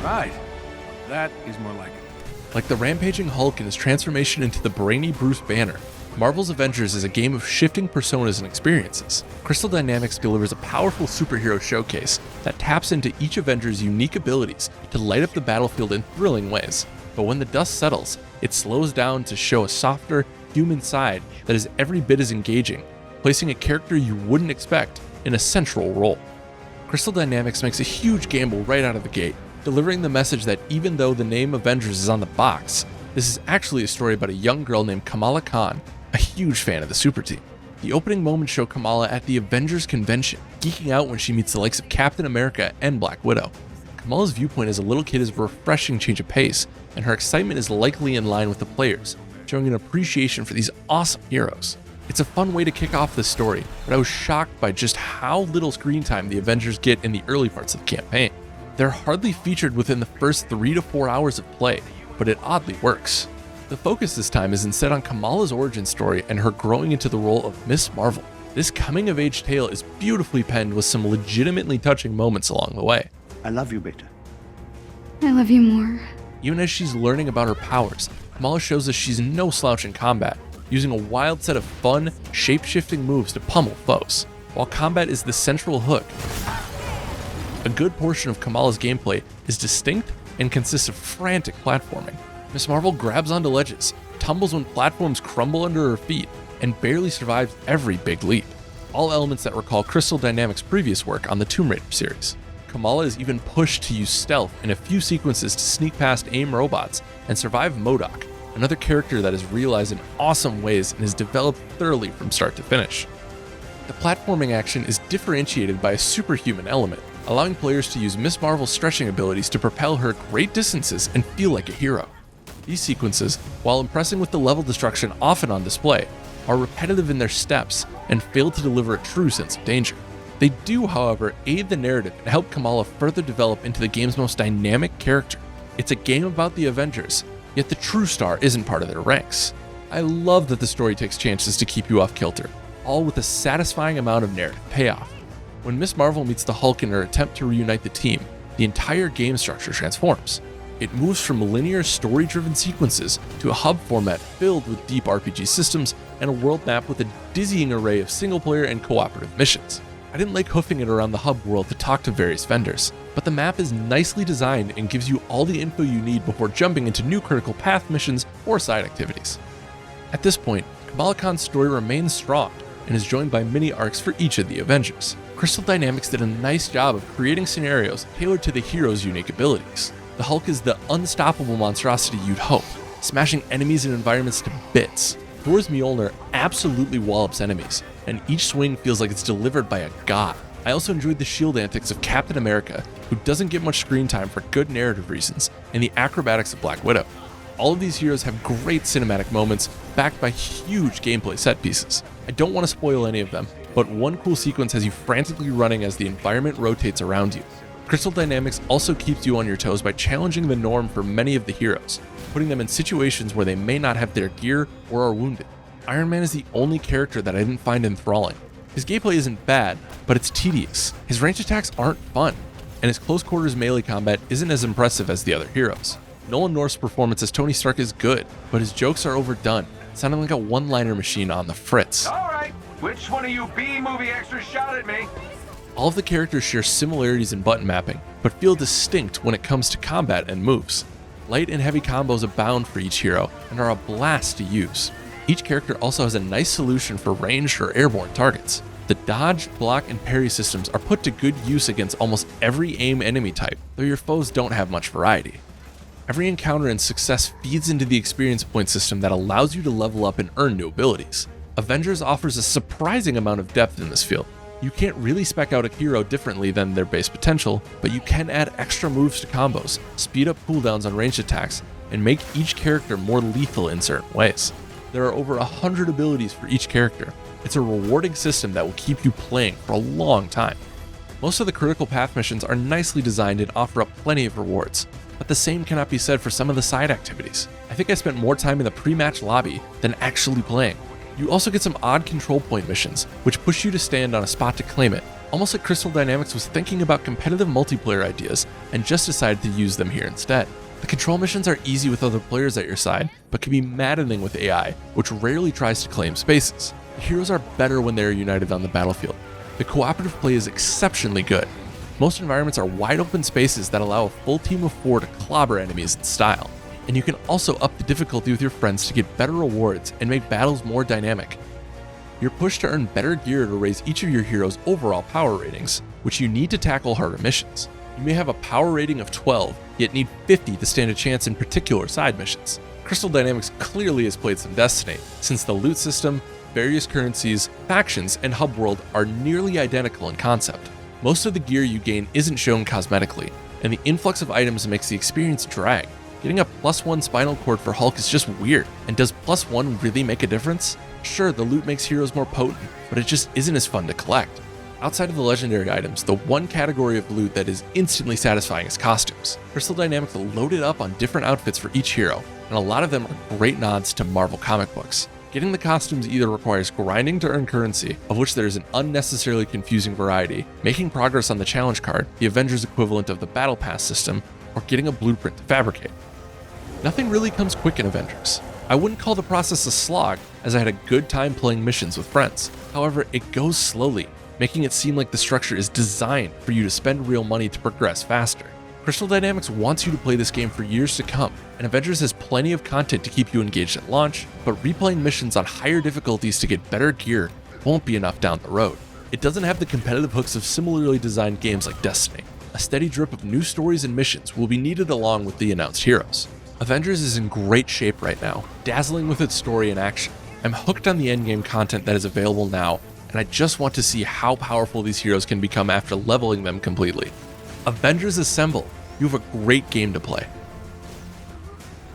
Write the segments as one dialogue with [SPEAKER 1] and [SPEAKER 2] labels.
[SPEAKER 1] Right. That is more like it.
[SPEAKER 2] Like the rampaging Hulk and his transformation into the brainy Bruce Banner, Marvel's Avengers is a game of shifting personas and experiences. Crystal Dynamics delivers a powerful superhero showcase that taps into each Avenger's unique abilities to light up the battlefield in thrilling ways. But when the dust settles, it slows down to show a softer, human side that is every bit as engaging, placing a character you wouldn't expect in a central role. Crystal Dynamics makes a huge gamble right out of the gate, delivering the message that even though the name Avengers is on the box, this is actually a story about a young girl named Kamala Khan, a huge fan of the super team. The opening moments show Kamala at the Avengers convention, geeking out when she meets the likes of Captain America and Black Widow. Kamala's viewpoint as a little kid is a refreshing change of pace, and her excitement is likely in line with the players, showing an appreciation for these awesome heroes. It's a fun way to kick off this story, but I was shocked by just how little screen time the Avengers get in the early parts of the campaign. They're hardly featured within the first 3 to 4 hours of play, but it oddly works. The focus this time is instead on Kamala's origin story and her growing into the role of Miss Marvel. This coming-of-age tale is beautifully penned with some legitimately touching moments along the way.
[SPEAKER 1] I love you, Beta.
[SPEAKER 3] I love you more.
[SPEAKER 2] Even as she's learning about her powers, Kamala shows us she's no slouch in combat, using a wild set of fun, shape-shifting moves to pummel foes. While combat is the central hook, a good portion of Kamala's gameplay is distinct and consists of frantic platforming. Miss Marvel grabs onto ledges, tumbles when platforms crumble under her feet, and barely survives every big leap. All elements that recall Crystal Dynamics' previous work on the Tomb Raider series. Kamala is even pushed to use stealth in a few sequences to sneak past AIM robots and survive Modok, another character that is realized in awesome ways and is developed thoroughly from start to finish. The platforming action is differentiated by a superhuman element, allowing players to use Miss Marvel's stretching abilities to propel her great distances and feel like a hero. These sequences, while impressing with the level destruction often on display, are repetitive in their steps and fail to deliver a true sense of danger. They do, however, aid the narrative and help Kamala further develop into the game's most dynamic character. It's a game about the Avengers, yet the true star isn't part of their ranks. I love that the story takes chances to keep you off kilter, all with a satisfying amount of narrative payoff. When Miss Marvel meets the Hulk in her attempt to reunite the team, the entire game structure transforms. It moves from linear story-driven sequences to a hub format filled with deep RPG systems and a world map with a dizzying array of single-player and cooperative missions. I didn't like hoofing it around the hub world to talk to various vendors, but the map is nicely designed and gives you all the info you need before jumping into new critical path missions or side activities. At this point, Kamala Khan's story remains strong and is joined by mini arcs for each of the Avengers. Crystal Dynamics did a nice job of creating scenarios tailored to the hero's unique abilities. The Hulk is the unstoppable monstrosity you'd hope, smashing enemies and environments to bits. Thor's Mjolnir absolutely wallops enemies, and each swing feels like it's delivered by a god. I also enjoyed the shield antics of Captain America, who doesn't get much screen time for good narrative reasons, and the acrobatics of Black Widow. All of these heroes have great cinematic moments, backed by huge gameplay set pieces. I don't want to spoil any of them, but one cool sequence has you frantically running as the environment rotates around you. Crystal Dynamics also keeps you on your toes by challenging the norm for many of the heroes, putting them in situations where they may not have their gear or are wounded. Iron Man is the only character that I didn't find enthralling. His gameplay isn't bad, but it's tedious. His range attacks aren't fun, and his close quarters melee combat isn't as impressive as the other heroes. Nolan North's performance as Tony Stark is good, but his jokes are overdone, sounding like a one-liner machine on the fritz.
[SPEAKER 4] Alright, which one of you B-movie extras shot at me?
[SPEAKER 2] All of the characters share similarities in button mapping, but feel distinct when it comes to combat and moves. Light and heavy combos abound for each hero and are a blast to use. Each character also has a nice solution for ranged or airborne targets. The dodge, block, and parry systems are put to good use against almost every AIM enemy type, though your foes don't have much variety. Every encounter and success feeds into the experience point system that allows you to level up and earn new abilities. Avengers offers a surprising amount of depth in this field. You can't really spec out a hero differently than their base potential, but you can add extra moves to combos, speed up cooldowns on ranged attacks, and make each character more lethal in certain ways. There are over 100 abilities for each character. It's a rewarding system that will keep you playing for a long time. Most of the critical path missions are nicely designed and offer up plenty of rewards, but the same cannot be said for some of the side activities. I think I spent more time in the pre-match lobby than actually playing. You also get some odd control point missions, which push you to stand on a spot to claim it, almost like Crystal Dynamics was thinking about competitive multiplayer ideas and just decided to use them here instead. The control missions are easy with other players at your side, but can be maddening with AI, which rarely tries to claim spaces. The heroes are better when they are united on the battlefield. The cooperative play is exceptionally good. Most environments are wide open spaces that allow a full team of 4 to clobber enemies in style. And you can also up the difficulty with your friends to get better rewards and make battles more dynamic. You're pushed to earn better gear to raise each of your heroes' overall power ratings, which you need to tackle harder missions. You may have a power rating of 12, yet need 50 to stand a chance in particular side missions. Crystal Dynamics clearly has played some Destiny, since the loot system, various currencies, factions, and hub world are nearly identical in concept. Most of the gear you gain isn't shown cosmetically, and the influx of items makes the experience drag. Getting a +1 spinal cord for Hulk is just weird, and does +1 really make a difference? Sure, the loot makes heroes more potent, but it just isn't as fun to collect. Outside of the legendary items, the one category of loot that is instantly satisfying is costumes. Crystal Dynamics loaded up on different outfits for each hero, and a lot of them are great nods to Marvel comic books. Getting the costumes either requires grinding to earn currency, of which there is an unnecessarily confusing variety, making progress on the challenge card, the Avengers equivalent of the Battle Pass system, or getting a blueprint to fabricate. Nothing really comes quick in Avengers. I wouldn't call the process a slog, as I had a good time playing missions with friends. However, it goes slowly, making it seem like the structure is designed for you to spend real money to progress faster. Crystal Dynamics wants you to play this game for years to come, and Avengers has plenty of content to keep you engaged at launch, but replaying missions on higher difficulties to get better gear won't be enough down the road. It doesn't have the competitive hooks of similarly designed games like Destiny. A steady drip of new stories and missions will be needed along with the announced heroes. Avengers is in great shape right now, dazzling with its story and action. I'm hooked on the endgame content that is available now, and I just want to see how powerful these heroes can become after leveling them completely. Avengers Assemble, you have a great game to play.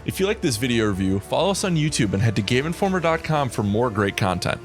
[SPEAKER 5] If you like this video review, follow us on YouTube and head to GameInformer.com for more great content.